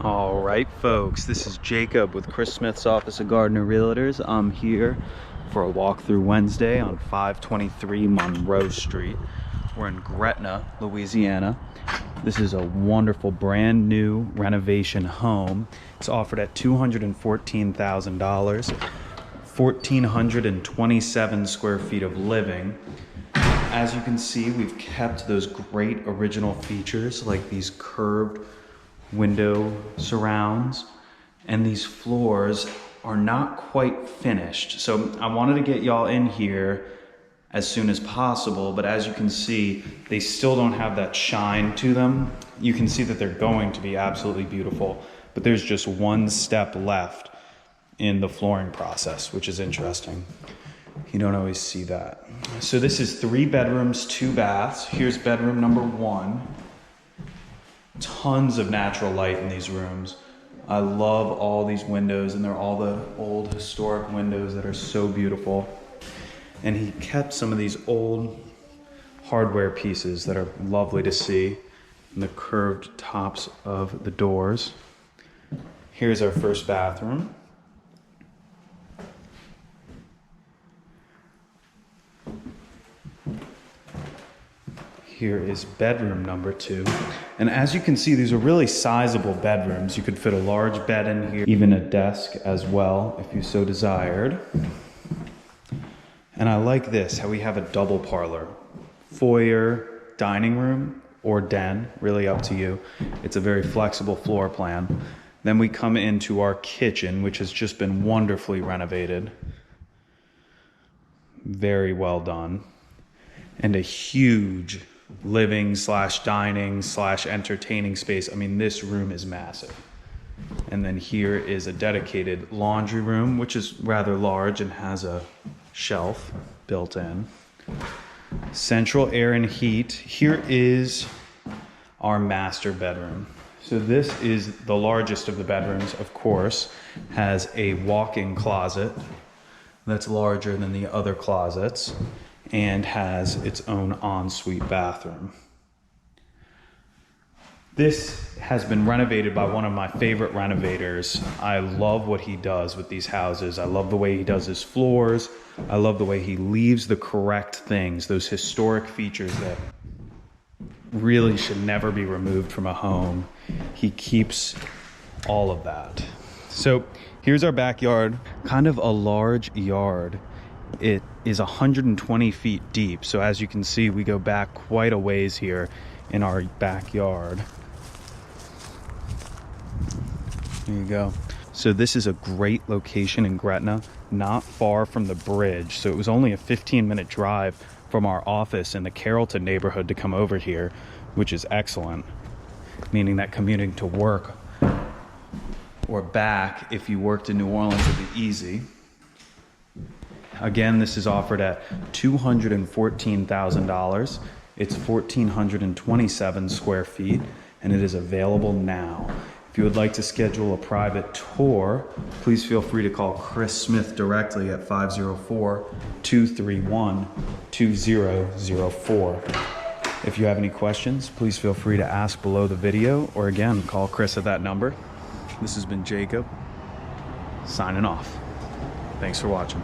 All right, folks, this is Jacob with Chris Smith's Office of Gardener Realtors. I'm here for a walkthrough Wednesday on 523 Monroe Street. We're in Gretna, Louisiana. This is a wonderful brand new renovation home. It's offered at $214,000, 1,427 square feet of living. As you can see, we've kept those great original features like these curved window surrounds, and these floors are not quite finished. So I wanted to get y'all in here as soon as possible, but as you can see, they still don't have that shine to them. You can see that they're going to be absolutely beautiful, but there's just one step left in the flooring process, which is interesting. You don't always see that. So this is 3 bedrooms, 2 baths. Here's bedroom number 1. Tons of natural light in these rooms. I love all these windows, and they're all the old historic windows that are so beautiful. And he kept some of these old hardware pieces that are lovely to see, and the curved tops of the doors. Here's our first bathroom. Here is bedroom number 2. And as you can see, these are really sizable bedrooms. You could fit a large bed in here, even a desk as well, if you so desired. And I like this, how we have a double parlor. Foyer, dining room, or den, really up to you. It's a very flexible floor plan. Then we come into our kitchen, which has just been wonderfully renovated. Very well done. And a huge living / dining / entertaining space. I mean, this room is massive. And then here is a dedicated laundry room, which is rather large and has a shelf built in. Central air and heat. Here is our master bedroom. So this is the largest of the bedrooms, of course. Has a walk-in closet that's larger than the other closets, and has its own ensuite bathroom. This has been renovated by one of my favorite renovators. I love what he does with these houses. I love the way he does his floors. I love the way he leaves the correct things, those historic features that really should never be removed from a home. He keeps all of that. So here's our backyard, kind of a large yard. It is 120 feet deep. So as you can see, we go back quite a ways here in our backyard. There you go. So this is a great location in Gretna, not far from the bridge. So it was only a 15-minute drive from our office in the Carrollton neighborhood to come over here, which is excellent, meaning that commuting to work or back, if you worked in New Orleans, would be easy. Again, this is offered at $214,000. It's 1,427 square feet, and it is available now. If you would like to schedule a private tour, please feel free to call Chris Smith directly at 504-231-2004. If you have any questions, please feel free to ask below the video, or again, call Chris at that number. This has been Jacob, signing off. Thanks for watching.